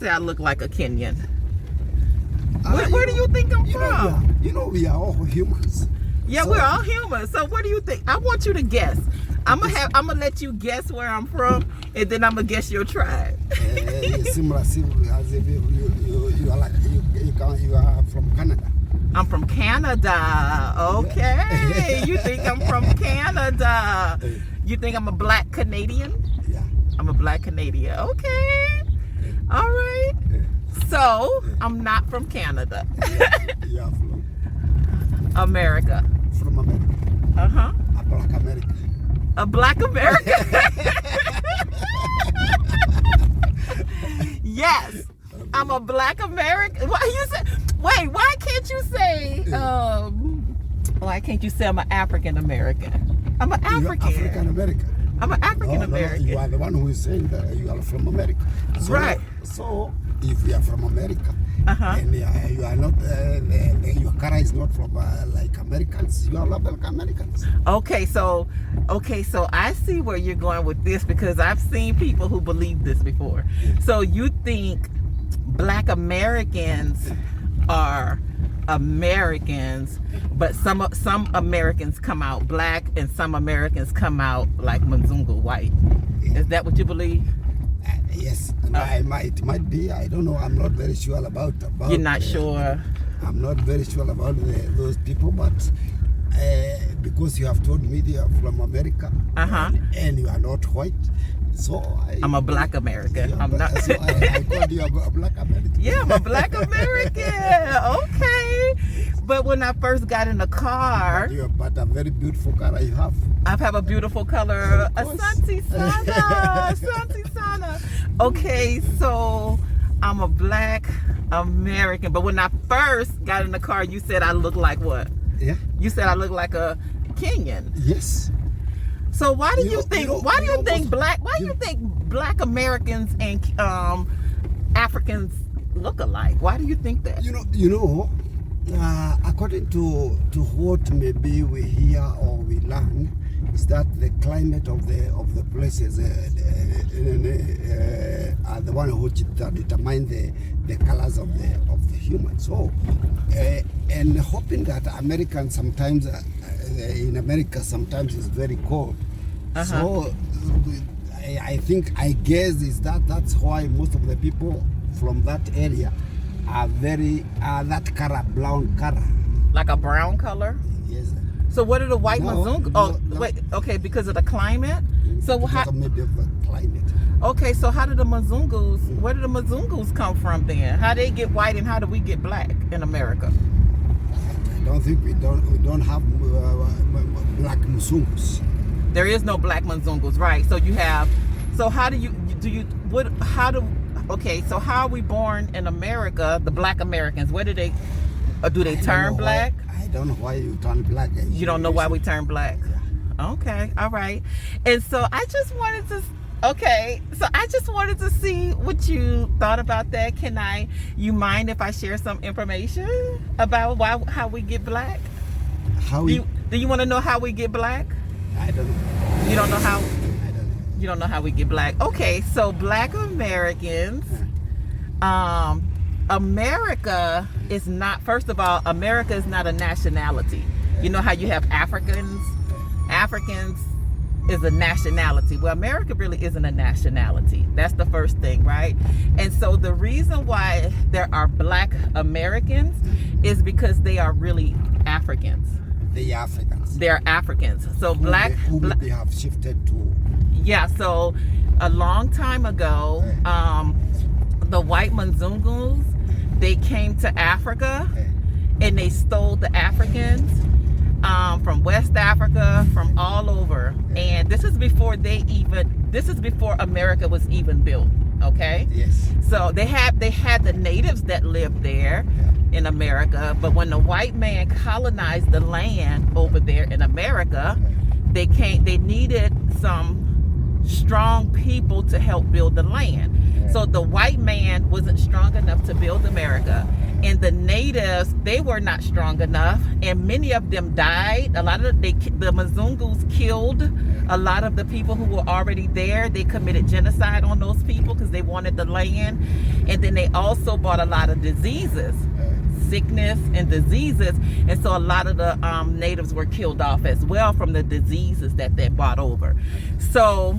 I look like a Kenyan. Where do you think I'm from? We are all humans. Yeah, we're all humans. So what do you think? I want you to guess. I'm gonna let you guess where I'm from, and then I'm gonna guess your tribe. Similar as if you are from Canada. I'm from Canada. Okay. You think I'm from Canada? You think I'm a black Canadian? Yeah. I'm a black Canadian. Okay. All right. So I'm not from Canada. You are from America. From America. Uh-huh. A black America. A black America. Yes. I'm a black American. Why you say? Wait. Why can't you say? Why can't you say I'm an African American? I'm an African. African American. I'm an African American. No, you are the one who is saying that you are from America. So, right. So if you are from America, and you are not, your color is not from like Americans. You are not like Americans. Okay, so I see where you're going with this, because I've seen people who believe this before. So you think black Americans are Americans, but some Americans come out black and some Americans come out like Mzungu white. Is that what you believe? Yes, it might be. I don't know. I'm not very sure about. You're not sure. I'm not very sure about those people, but because you have told me they are from America, and you are not white, so I'm a black American. I'm not. So I called you a black American. Yeah, I'm a black American. Okay. But when I first got in the car, but a very beautiful color you have. I have a beautiful color, Asante Sana, Asante Sana. Okay, so I'm a black American. But when I first got in the car, you said I look like what? Yeah. You said I look like a Kenyan. Yes. So why do you think? Why do you think black Americans and Africans look alike? Why do you think that? According to what maybe we hear or we learn, is that the climate of the places are the one which determine the colors of the humans. So and hoping that Americans sometimes in America sometimes is very cold. So I guess is that's why most of the people from that area are that color, brown color. Like a brown color? Yes. So what are the white Mzungu? No. Wait, okay, because of the climate? Maybe of the climate. Okay, so how did the Mzungus, where did the Mzungus come from then? How they get white and how do we get black in America? I don't think we don't have black Mzungus. There is no black Mzungus, right? So you have, so how are we born in America, the black Americans? Where do they turn black? I don't know why you turn black. You don't know why we turn black? Yeah. Okay, all right. And so I just wanted to see what you thought about that. You mind if I share some information about how we get black? Do you want to know how we get black? I don't know. You don't know how? I don't know. You don't know how we get black? Okay, so black Americans, America is not, first of all, America is not a nationality. You know how you have Africans? Africans is a nationality. Well, America really isn't a nationality. That's the first thing, right? And so the reason why there are black Americans is because they are really Africans. They are Africans. They're Africans. So they have shifted to. Yeah, so a long time ago, the white Mzungus, they came to Africa and they stole the Africans from West Africa, from all over. And this is before America was even built, okay? Yes. So they had the natives that lived there in America, but when the white man colonized the land over there in America, they needed some strong people to help build the land. So the white man wasn't strong enough to build America. And the natives, they were not strong enough, and many of them died. A lot of the Mzungus killed a lot of the people who were already there. They committed genocide on those people because they wanted the land. And then they also brought a lot of diseases, sickness and diseases. And so a lot of the natives were killed off as well from the diseases that they brought over. So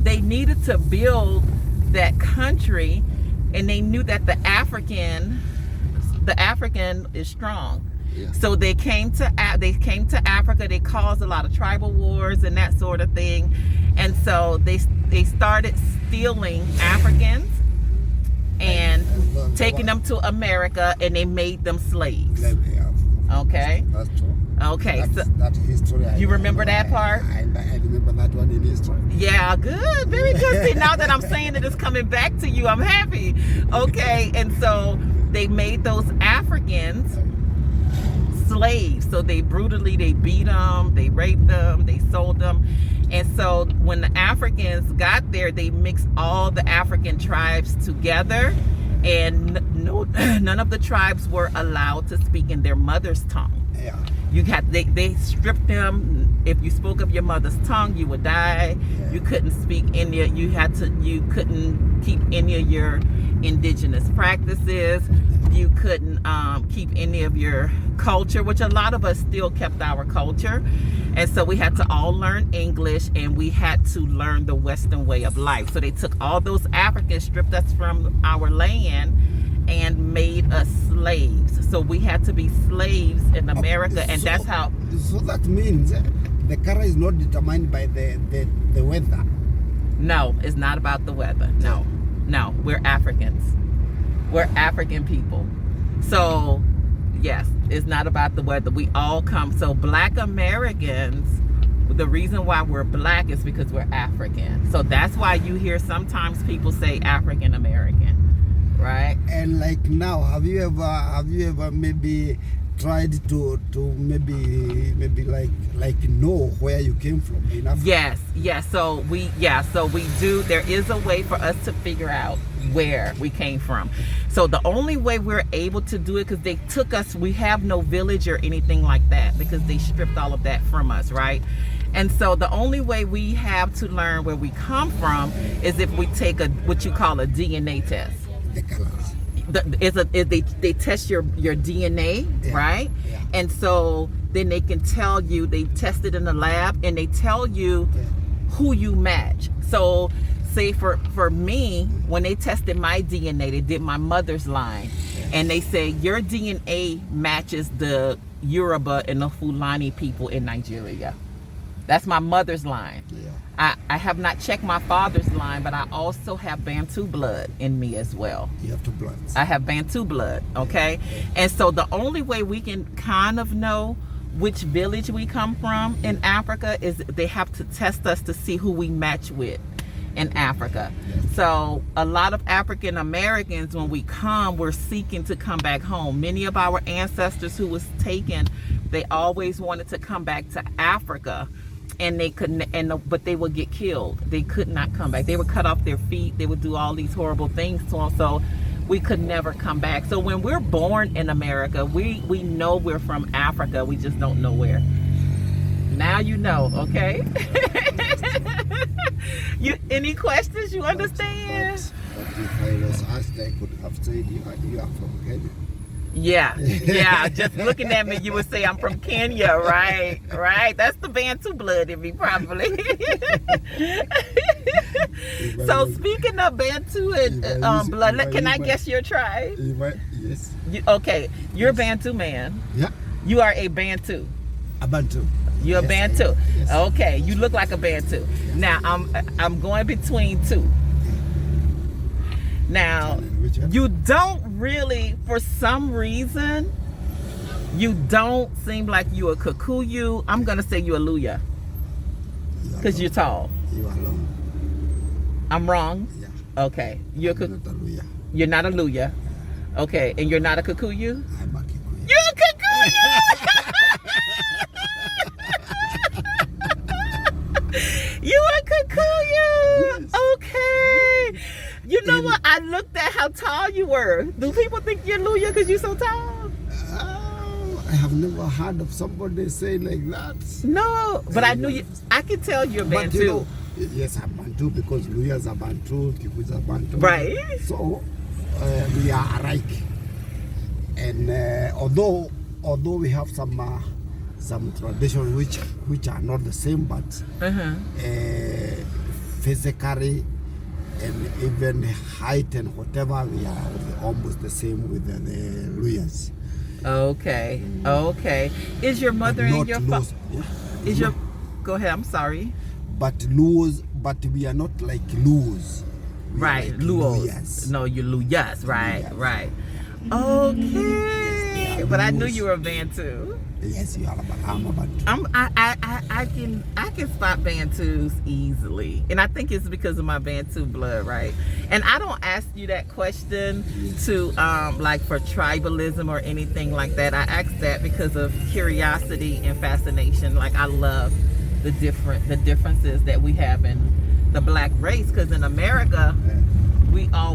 they needed to build that country, and they knew that the African is strong. Yeah. So they came to Africa. They caused a lot of tribal wars and that sort of thing. And so they started stealing Africans and taking them to America, and they made them slaves. Okay. That's true. Okay. That history. You remember that part? I remember that one in history. Yeah, good. Very good. See, now that I'm saying it is coming back to you, I'm happy. Okay. And so they made those Africans slaves. So they beat them, they raped them, they sold them. And so when the Africans got there, they mixed all the African tribes together, and none of the tribes were allowed to speak in their mother's tongue. Yeah. They stripped them. If you spoke of your mother's tongue, you would die. Yeah. You couldn't speak any. You couldn't keep any of your indigenous practices. You couldn't keep any of your culture, which a lot of us still kept our culture. And so we had to all learn English, and we had to learn the Western way of life. So they took all those Africans, stripped us from our land, and made us slaves. So we had to be slaves in America, and that's how. So that means the color is not determined by the weather. No, it's not about the weather. No, we're Africans. We're African people. So yes, it's not about the weather. We all come. So Black Americans, the reason why we're black is because we're African. So that's why you hear sometimes people say African American, right? And like now, have you ever maybe tried to maybe like know where you came from in Africa? Yes. So we do. There is a way for us to figure out where we came from. So the only way we're able to do it, because they took us, we have no village or anything like that, because they stripped all of that from us, right? And so the only way we have to learn where we come from is if we take what you call a DNA test. The colors. They test your DNA, Yeah. right? Yeah. And so then they can tell you, they test it in the lab, and they tell you who you match. So say for me, when they tested my DNA, they did my mother's line, and they say your DNA matches the Yoruba and the Fulani people in Nigeria. That's my mother's line. Yeah. I have not checked my father's line, but I also have Bantu blood in me as well. You have two bloods. I have Bantu blood, okay? And so the only way we can kind of know which village we come from in Africa is they have to test us to see who we match with in Africa. So a lot of African Americans, when we come, we're seeking to come back home. Many of our ancestors who was taken, they always wanted to come back to Africa, and they couldn't, but they would get killed. They could not come back. They would cut off their feet. They would do all these horrible things to them. So we could never come back. So when we're born in America, we know we're from Africa. We just don't know where. Now you know, okay? Any questions? You understand? But if I was asked, I could have said you are from Kenya. Yeah. Just looking at me, you would say I'm from Kenya, right? Right. That's the Bantu blood in me, probably. So speaking of Bantu and blood, can I guess your tribe? Yes. Okay, you're a Bantu man. Yeah. You are a Bantu. A Bantu. You're a Bantu. Yes. Okay, you look like a Bantu. Now I'm going between two. Now you don't really, for some reason, you don't seem like you a Kikuyu. I'm gonna say you a Luya, because you're tall. You are long. I'm wrong. Yeah. Okay, you're Not a Luya. You're not a Luya. Okay, and you're not a Kikuyu. I'm a Kikuyu. You're a Kikuyu. You a Kikuyu. Yes. Okay. You know what? I looked at how tall you were. Do people think you're Luya because you're so tall? I have never heard of somebody say like that. No, but I knew you. I could tell you're But Bantu. you know, yes, I'm Bantu because Luyas are Bantu, Kikuis are Bantu. Right. So we are alike. And although we have some traditions which are not the same, but physically and even height and whatever, we are almost the same with the Luyas. Okay. Okay. Is your mother and your father? Is your? Go ahead. I'm sorry. But Luos, but we are not like Luos. Right, like Luos. No, you're Luyas. Right, Luyas. right. Okay. Yes, But I knew Luos. you were Bantu. Yes, you are. I'm a Bantu. I can spot Bantus easily, and I think it's because of my Bantu blood, right? And I don't ask you that question to like for tribalism or anything like that. I ask that because of curiosity and fascination. Like I love the differences that we have in the black race, because in America we all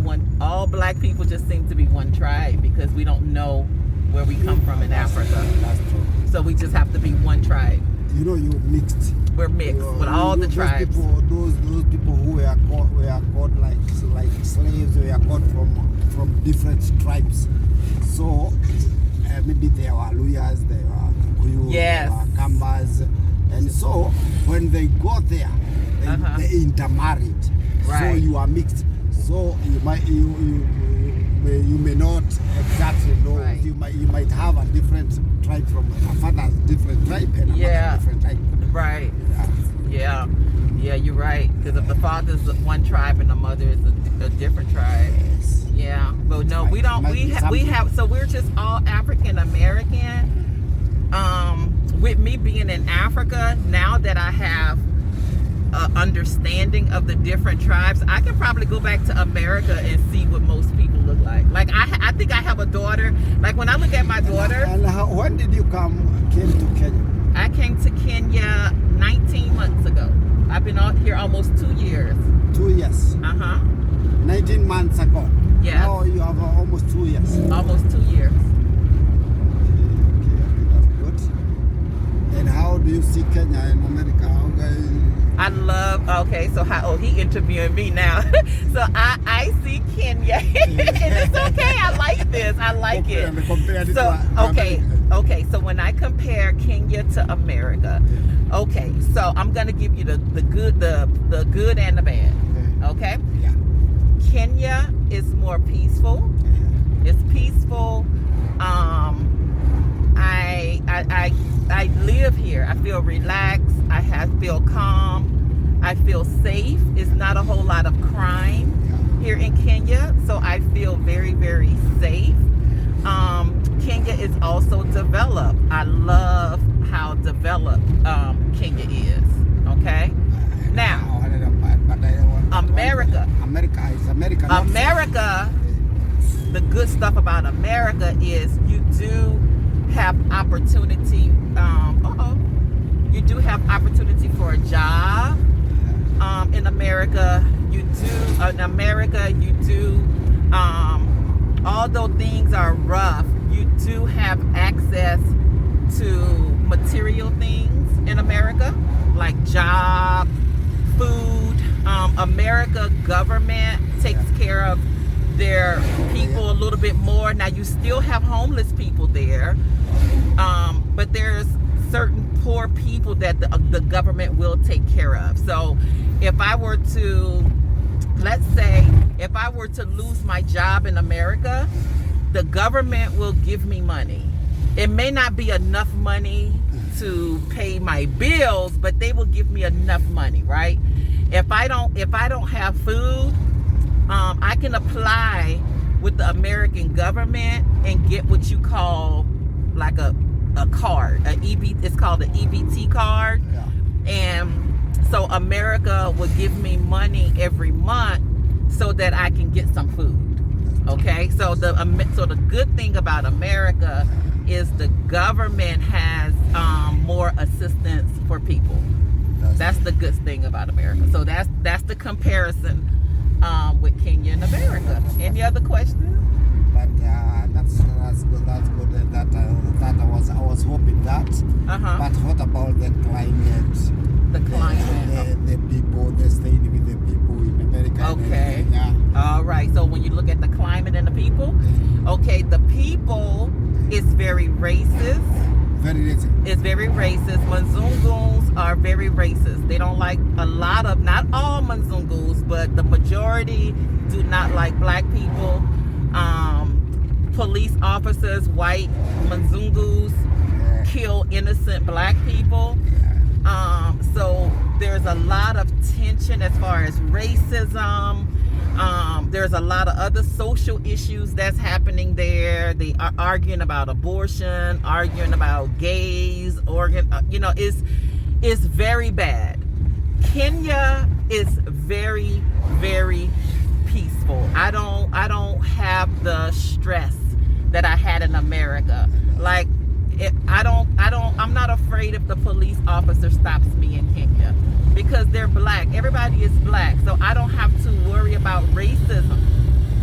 black people just seem to be one tribe because we don't know where we come from in Africa. That's true. So we just have to be one tribe. You know, you're mixed. We're mixed with all the tribes. Those people who were caught like slaves, were caught from different tribes. So maybe they were Luyas, they were Kikuyu, Yes. they were Kambas, and so when they got there, they intermarried. Right. So you are mixed. So you may not exactly know. Right. You might have a different tribe from a father's different tribe and a mother's different tribe. Right. Yeah, you're right. Because if the father's one tribe and the mother is a different tribe. Yes. Yeah, but no, we don't. We have. So we're just all African American. With me being in Africa, now that I have understanding of the different tribes, I can probably go back to America and see what most people look like. Like I think I have a daughter. Like when I look at my daughter. And when did you came to Kenya? I came to Kenya 19 months ago. I've been out here almost 2 years. 2 years. 19 months ago. Yeah. Now you have almost 2 years. Almost 2 years. That's good. And how do you see Kenya in America? I love, he interviewing me now. So I see Kenya. And it's okay. I like this. I like it. So, okay. So when I compare Kenya to America, okay, so I'm going to give you the good and the bad. Okay? Yeah. Kenya is more peaceful. It's peaceful. I live here. I feel relaxed. I feel calm. I feel safe. It's not a whole lot of crime here in Kenya, so I feel very, very safe. Kenya is also developed. I love how developed Kenya is. Okay? Now, America, the good stuff about America is you do have opportunity. You do have opportunity for a job. In America, you do. Although things are rough, you do have access to material things in America, like job, food. America government takes care of their people a little bit more. Now you still have homeless people there, but there's certain poor people that the government will take care of. So if I were to, let's say, if I were to lose my job in America, the government will give me money. It may not be enough money to pay my bills, but they will give me enough money, right? If I don't have food, I can apply with the American government and get what you call like a card, it's called an EBT card. Yeah. And so America will give me money every month so that I can get some food. Okay, so the good thing about America is the government has more assistance for people. That's the good thing about America. So that's the comparison with Kenya and America. Any other questions? But that's good. That's good. That I was hoping that. But what about the climate? The climate. The people. They stayed with the people in America. Okay. And Kenya. All right. So when you look at the climate and the people, okay, the people is very racist. Very racist. It's very racist. Manzungus are very racist. They don't like a lot of, not all Manzungus, but the majority do not like black people. Police officers, white Manzungus, kill innocent black people. So there's a lot of tension as far as racism. There's a lot of other social issues that's happening there. They are arguing about abortion, arguing about gays, it's very bad. Kenya is very, very peaceful. I don't have the stress that I had in America. Like, I'm not afraid if the police officer stops me in Kenya because they're black. Everybody is black, so I don't have to worry about racism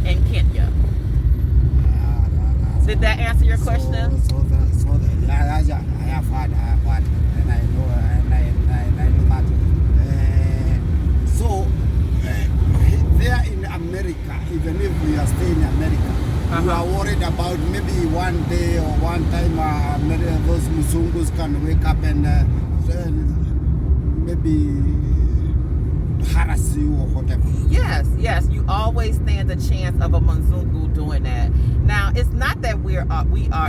in Kenya. Did that answer your question? I have heard, and I know that. There in America, even if we are staying in America, you are worried about maybe one day or one time those Musungus can wake up and maybe harass you or whatever. Yes, you always stand a chance of a Manzungu doing that. Now, it's not that we are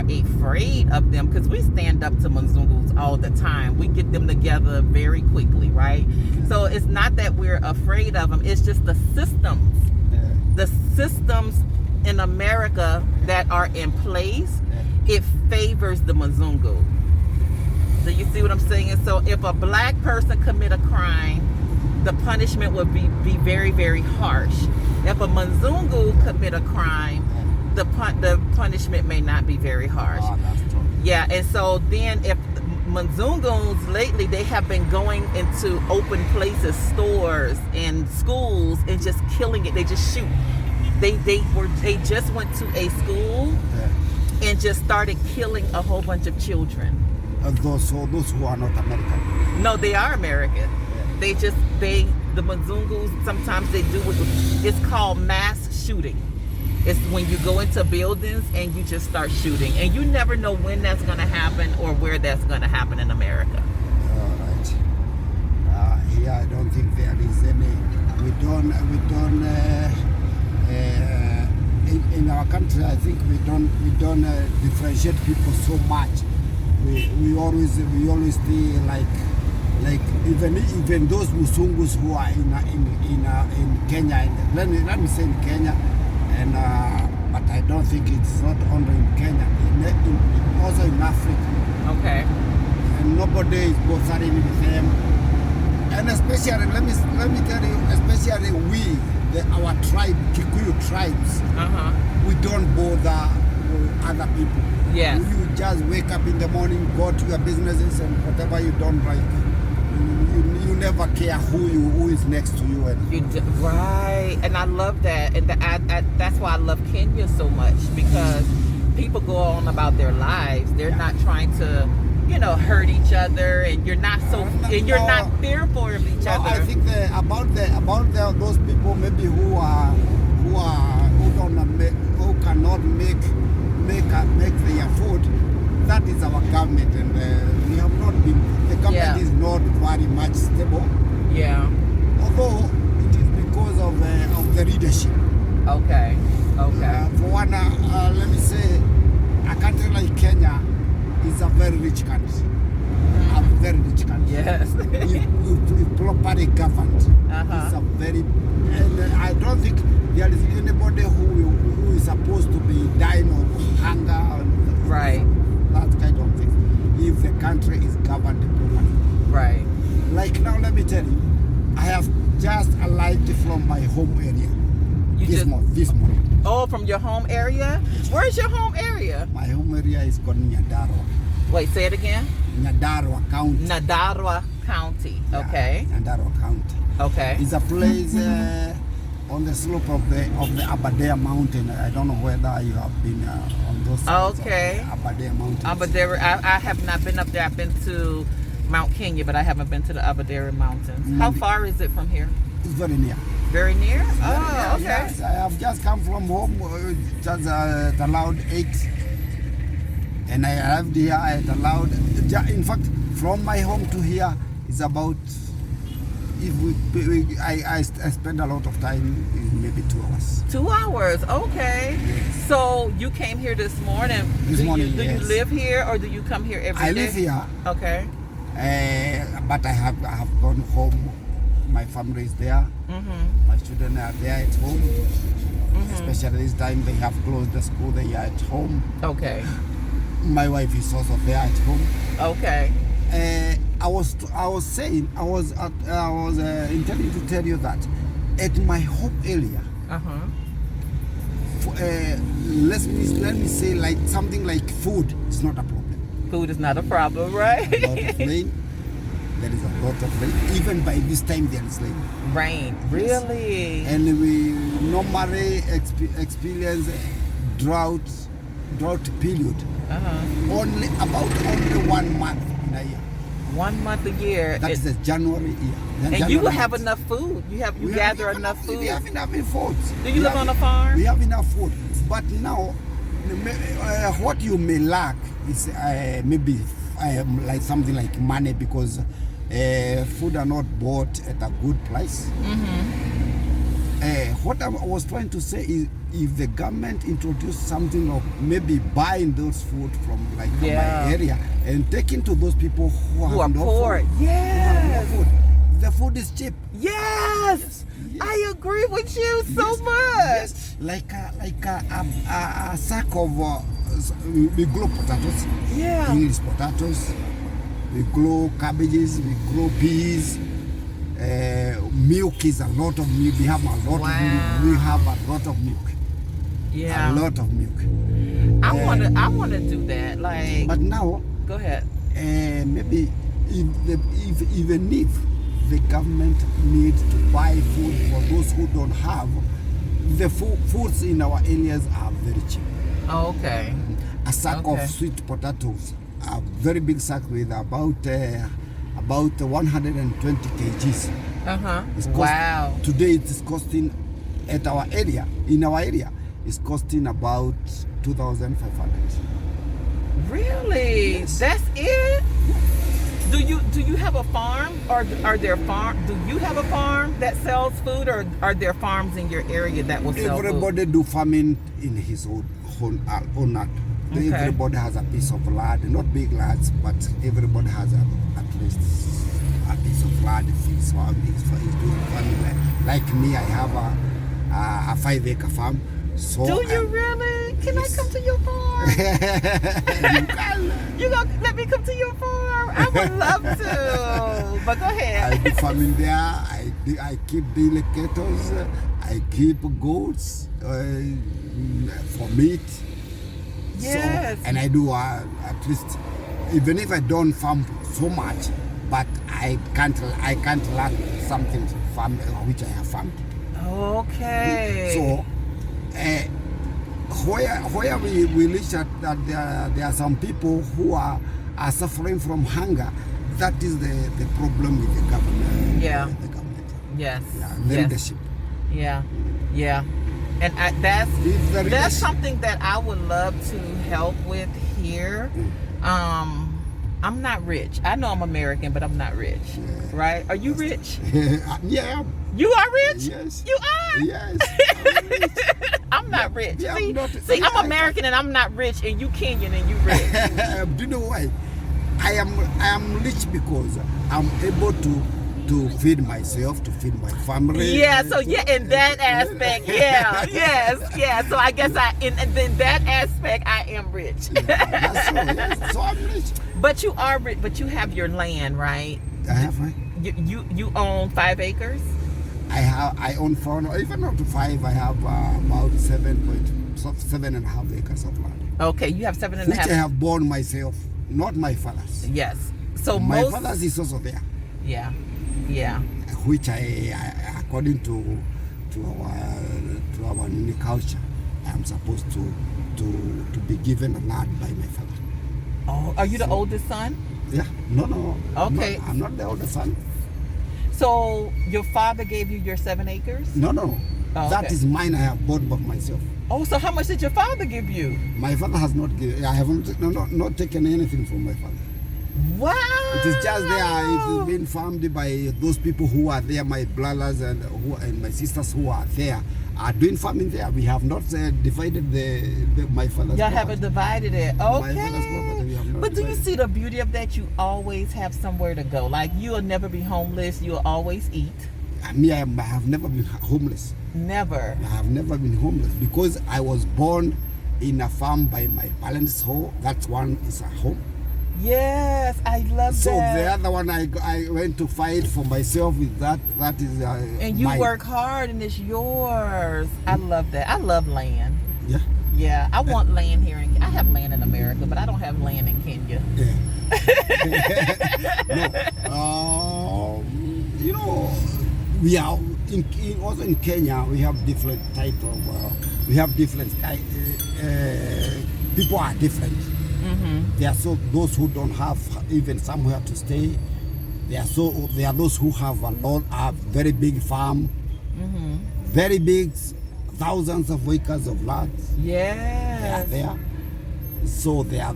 afraid of them, because we stand up to Manzungus all the time. We get them together very quickly, right? So it's not that we're afraid of them. It's just the systems. The systems in America that are in place, it favors the Manzungu. So you see what I'm saying? So if a black person commit a crime, the punishment would be very, very harsh. If a Manzungu commit a crime, the punishment may not be very harsh. Oh, that's true. Yeah, and so then if Manzungus lately, they have been going into open places, stores and schools, and just killing it. They just shoot. They just went to a school and just started killing a whole bunch of children. Those who are not American. No, they are American. The Manzungus, sometimes they do it's called mass shooting. It's when you go into buildings and you just start shooting, and you never know when that's going to happen or where that's going to happen in America. All right. Here I don't think there is any. We don't. In our country, I think we don't differentiate people so much. We always stay like even those Musungus who are in Kenya. Let me say in Kenya, and but I don't think it's not only in Kenya. Also in Africa. Okay. And nobody is bothering with them. And especially, let me tell you, especially our tribe, Kikuyu tribes, we don't bother other people. Yes. You just wake up in the morning, go to your businesses, and whatever you don't like, you never care who is next to you. Right, and I love that, and that's why I love Kenya so much, because people go on about their lives. They're not trying to, hurt each other, and you're not not fearful of each other. I think about those people maybe who cannot make their food. That is our government, and we have not been. The government is not very much stable. Yeah. Although it is because of the leadership. Okay. For one, let me say, a country like Kenya is a very rich country. A very rich country. Yes. If properly governed. It's a very, and I don't think there is anybody who is supposed to be dying of hunger. Right. That kind of thing. If the country is governed properly. Right. Like now, let me tell you, I have just arrived from my home area. This morning. Oh, from your home area? Where's your home area? My home area is called Nyandarua. Wait, say it again? Nyandarua County. Nyandarua County. Okay. Nyandarua County. Okay. It's a place on the slope of the Aberdare Mountain. I don't know whether you have been on those sides Okay. of the Aberdare Mountain. Aberdare, I have not been up there. I've been to Mount Kenya, but I haven't been to the Aberdare Mountains. How far is it from here? It's very near. Very near? Oh, Yeah, okay. yes, I have just come from home, just at around 8, and I arrived here at around. In fact, from my home to here is about. If I spend a lot of time, maybe 2 hours. 2 hours, okay. Yes. So you came here this morning. This morning, do yes. you live here or do you come here every day? I live here, Okay. but I have gone home. My family is there. Mm-hmm. My children are there at home. Especially this time they have closed the school. They are at home. Okay. My wife is also there at home. Okay. I was intending to tell you that at my home area, Uh-huh. let me say like something like food is not a problem. Food is not a problem, right? A lot of rain. There is a lot of rain. Even by this time there is rain. Rain, really? And we normally experience drought period. Uh-huh. Only 1 month in a year. 1 month a year. That is the January year. And you will have enough food. You gather enough food. We have enough food. Do you live on a farm? We have enough food. But now, what you may lack is maybe like something like money, because food are not bought at a good price. What I was trying to say is, if the government introduced something of maybe buying those food from like my area and taking to those people who are no poor. food, Yes. who have no food. The food is cheap. Yes. I agree with you so much. Yes. Like a sack of we grow potatoes. Yeah. English potatoes. We grow cabbages. We grow peas. Milk is a lot of milk. We have a lot of milk. We have a lot of milk. Yeah. A lot of milk. I wanna do that. Like. But now, Go ahead. maybe even if the government needs to buy food for those who don't have, the foods in our areas are very cheap. Oh, okay. A sack Okay. of sweet potatoes, a very big sack with about 120 kgs. Uh-huh. It's cost- Wow. Today it is costing in our area, it's costing about 2,500. Really? Yes. That's it? Do you have a farm, or are there do you have a farm that sells food, or are there farms in your area that will sell Everybody do farming in his own land. Okay. Everybody has a piece of land, not big lands, but everybody has at least a piece of land. If he's doing farming. Like me, I have a 5-acre farm. So Do you really? Can Yes. I come to your farm? You can. You gonna let me come to your farm? I would love to. But go I ahead. do farming there. I keep daily cattle. I keep goats for meat. Yes. So, and I do at least, even if I don't farm so much, but I can't lack something farm which I have farmed. Okay. So, where we reach that there are some people who are suffering from hunger. That is the problem with the government. Yeah. The government. Yes. Yeah. The Yes. leadership. Yeah. Yeah. And that's If the leadership- something that I would love to help with here. I'm not rich. I know I'm American, but I'm not rich. Yeah. Right? Are you rich? Yeah. You are rich? Yes. You are? Yes. I'm not rich. Yeah, See, I'm not- I'm American and I'm not rich, and you Kenyan and you rich. Do you know why? I am rich because I'm able to feed myself, to feed my family. Yeah, so yeah, in that aspect, yeah, yes. So I guess in that aspect, I am rich. That's so, yes. So I'm rich. But you are rich, but you have your land, right? I have, right? You own 5 acres? I own 4, even up to 5. I have about 7.5 acres of land. Okay, you have 7.5. Which I have born myself, not my father's. Yes. So My most. father's is also there. Yeah. Which I according to our new culture, I'm supposed to be given a land by my father. Oh, are you the oldest son? Yeah. No. Okay. I'm not the oldest son. So your father gave you your 7 acres? No. Oh, That okay. is mine. I have bought by myself. Oh, so how much did your father give you? My father has not given. I haven't not taken anything from my father. Wow. It is just there. It is being farmed by those people who are there. My brothers and my sisters who are there are doing farming there. We have not divided my father's Y'all property. haven't divided it. My father's property, Okay. we have not But do you divided. see the beauty of that? You always have somewhere to go. Like, you'll never be homeless. You'll always eat. Me, I have never been homeless. Never. I have never been homeless because I was born in a farm by my parents' home. That one is a home. Yes, I love So that. the other one I went to fight for myself with that is And you mine. work hard and it's yours. I love that. I love land. Yeah. Yeah, I want land here. I have land in America, but I don't have land in Kenya. Yeah. No. You know, we are also in Kenya. We have different type of. We have different. People are different. Mm-hmm. There are those who don't have even somewhere to stay. There are those who have a very big farm, Mm-hmm. very big, thousands of acres of land. They are Yes. there. So we are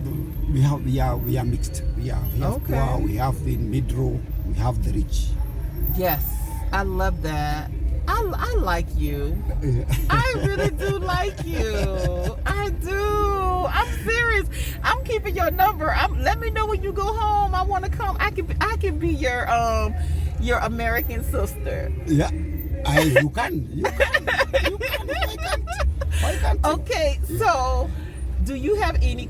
mixed. We have Okay. poor, we have the middle, we have the rich. Yes. I love that. I like you. I really do like you. I do. I'm serious. I'm keeping your number. Let me know when you go home. I want to come. I can be your American sister. Yeah, you can. Why can't you? Okay, so do you have any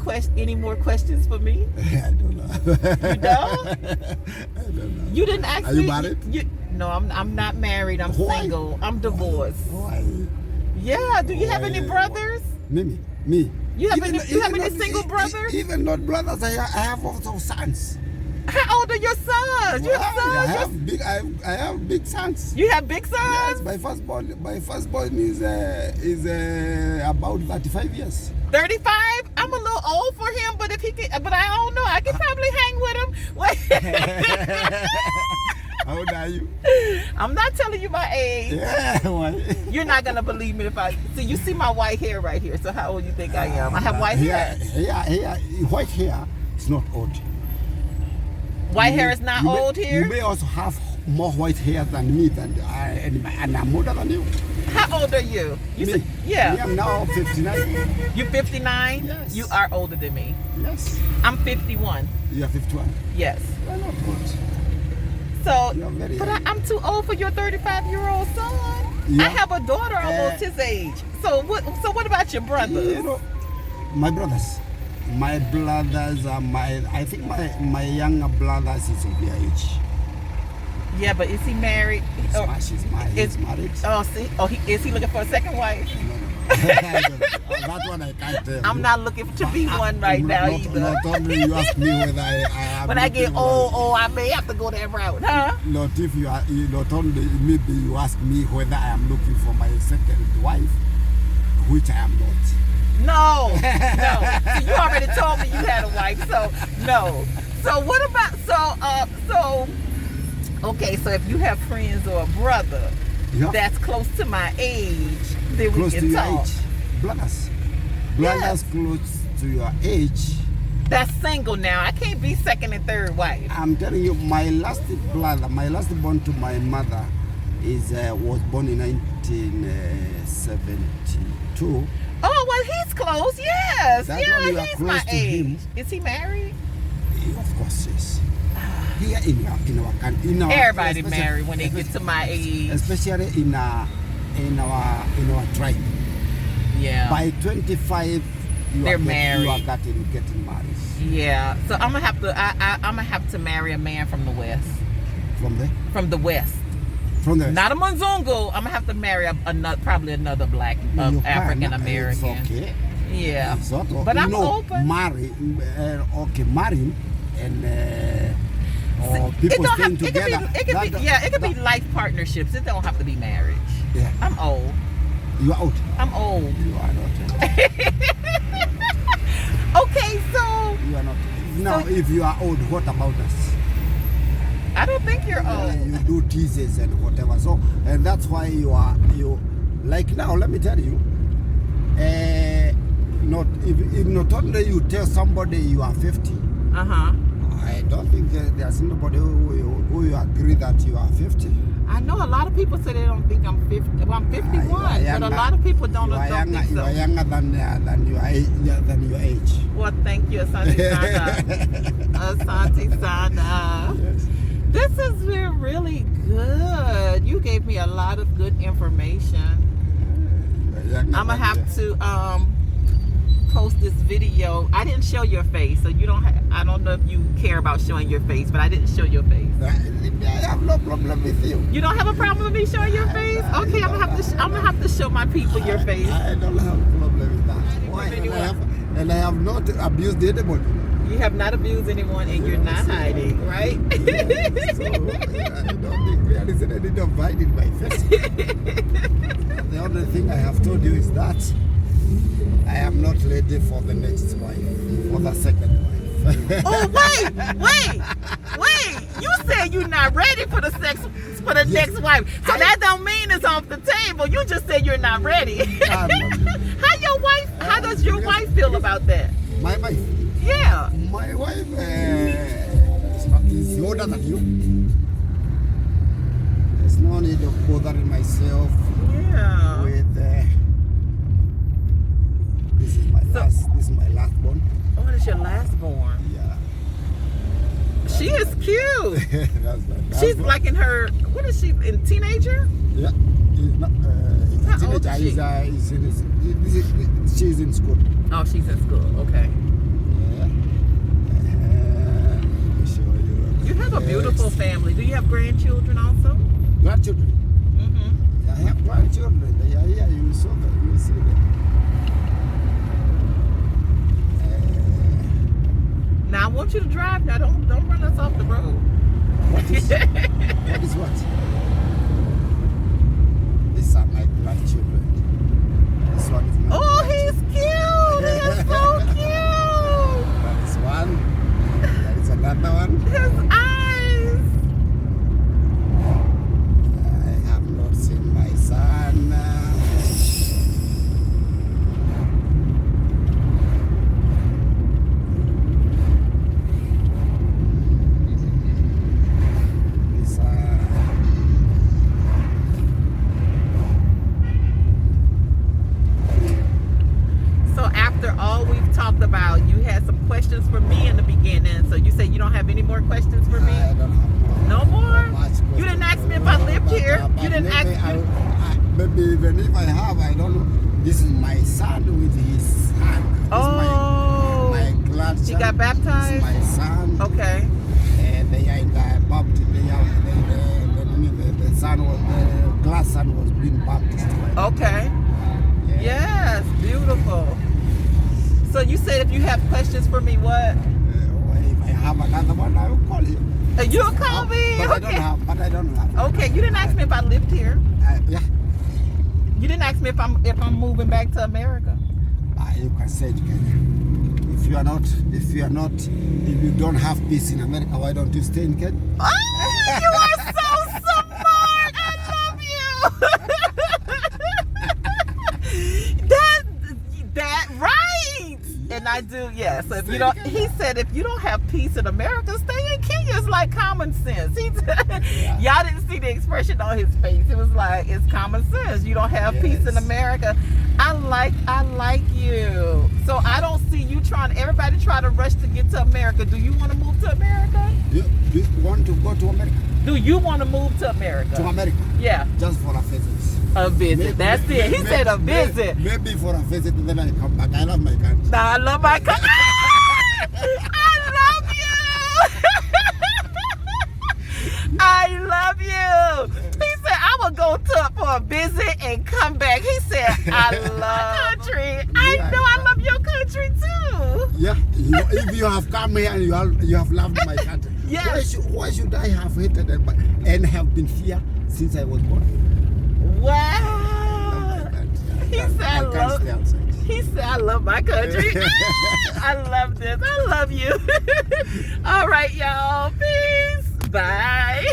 more questions for me? I don't know. You don't? I don't know. You didn't ask Are me. you married? No, I'm not married. I'm Why? single. I'm divorced. Why? Yeah. Do you have any Why? brothers? Me. You have Even any not- single brothers? Even not brothers. I have also sons. How old are your sons? You have Well, I sons? have big sons. You have big sons? Yes, my firstborn is about 35 years. 35? I'm a little old for him, but I don't know. I can probably hang with him. Wait. How old are you? I'm not telling you my age. Yeah, why? You're not gonna believe me if I see. You see my white hair right here. So how old do you think I am? I have white hair. White hair is not old. White hair is not old You here. may also have more white hair than me, and I'm older than you. How old are you? You Me? said, yeah. Me, I'm now 59. You're 59. Yes. You are older than me. Yes. I'm 51. You are 51. Yes. Why not old? So, You are very but young. I'm too old for your 35-year-old son. Yeah. I have a daughter almost his age. So what about your brothers? You know, my brothers are I think my younger brothers is of their age. Yeah, but is he married? She's married. He's married. Oh, see. Oh, is he looking for a second wife? No. That one I can't tell. I'm not looking to be one right now either. Not only you ask me whether I am. When I get looking old, I may have to go that route, huh? Not if you are. Not only maybe you ask me whether I am looking for my second wife, which I am not. No. So you already told me you had a wife, so no. So what about okay, so if you have friends or a brother Yeah. that's close to my age, then Close we to can your talk. age. Brothers Yes. close to your age. That's single now. I can't be second and third wife. I'm telling you, my last born to my mother was born in 1972. Oh, well, he's close. Yes. That one Yeah, you are he's close my to age. him. Is he married? Of course, yes. Here in our country, Everybody married when they get to my age. especially in our tribe. Yeah. By 25, They're you married. are getting married. Yeah. So I'm gonna have to. I'm gonna have to marry a man from the West. From there, From the West. from there. Not a Mzungu. I'm gonna have to marry probably another black You can. African American. It's okay. Yeah. It's okay. But I'm you know, open. marrying and or It people don't staying have. together. It could be life partnerships. It don't have to be marriage. Yeah. I'm old. You are old. I'm old. You are not. Okay, so You are not. Now, if you are old, what about us? I don't think you're old. You do teases and whatever. So, and that's why you like now. Let me tell you. Not if not only you tell somebody you are 50. I don't think there's nobody who you agree that you are 50. I know a lot of people say they don't think I'm 50. Well, I'm 51, but a lot of people don't think so. You are younger than your age. Well, thank you, Asante Sana. Asante Sana. Yes. This has been really good. You gave me a lot of good information. I'm gonna have to post this video. I didn't show your face, so you don't. I don't know if you care about showing your face, but I didn't show your face. I have no problem with you. You don't have a problem with me showing your face? Okay, I'm gonna have to show my people your face. I don't have a problem with that. Why? And I have not abused anybody. You have not abused anyone, and you're not hiding, right? So, I don't think there is any need of hiding my face. The only thing I have told you is that I am not ready for the next wife, for the second wife. Oh wait! You said you're not ready for the next wife. So that don't mean it's off the table. You just said you're not ready. How does your wife feel about that? My wife? Yeah. My wife is older than you. There's no need of bothering myself with this is my last born. Oh, it's your last born. Yeah. She is cute. She's born. like in her, what is she, in teenager? Yeah. He's not, How old is she? She's in school. Oh, she's in school. Okay. Yeah. Let me show you. You have a beautiful family. Do you have grandchildren also? Grandchildren? Mm-hmm. I have grandchildren. They are here. You saw them. You see them. Now I want you to drive. Now don't run us off the road. What is what? These are my grandchildren. This one is my He's cute. He is so cute. That is one. There is another one. His eyes. I have not seen my son. About you had some questions for me in the beginning, so you said you don't have any more questions for me? I don't have no more. You didn't ask me if I lived here. You didn't ask me. Maybe even if I have, I don't know. This is my son with his son. My grandson. He got baptized. This is my son. Okay. And they are in the baptism. The son was the grandson was being baptized. Okay. Yeah. Yes, beautiful. So you said if you have questions for me, what? If I have another one, I will call you. You'll call me? But okay. I don't have. Okay, you didn't ask me if I lived here. Yeah. You didn't ask me if I'm moving back to America. You can say it, Kenya. If you don't have peace in America, why don't you stay in Kenya? Oh, you are so smart. I love you. that right. And I do, yeah. So if you don't, he said, if you don't have peace in America, stay in Kenya. It's like common sense. Y'all didn't see the expression on his face. It was like, it's common sense. You don't have peace in America. I like you. So I don't see you everybody try to rush to get to America. Do you want to move to America? Do you want to go to America? Do you want to move to America? To America? Yeah. Just for a visit. A visit. That's it. He said a visit. Maybe for a visit, and then I come back. I love my country. Nah, I love my country. I love you. I love you. He said, I will go for a visit and come back. He said, I love my country. I know I love your country too. Yeah. If you have come here and you have loved my country. Yes. Why should I have hated and have been fear since I was born? Wow. He said, I love. stay outside. He said, I love my country. I love this. I love you. All right, y'all. Peace. Bye.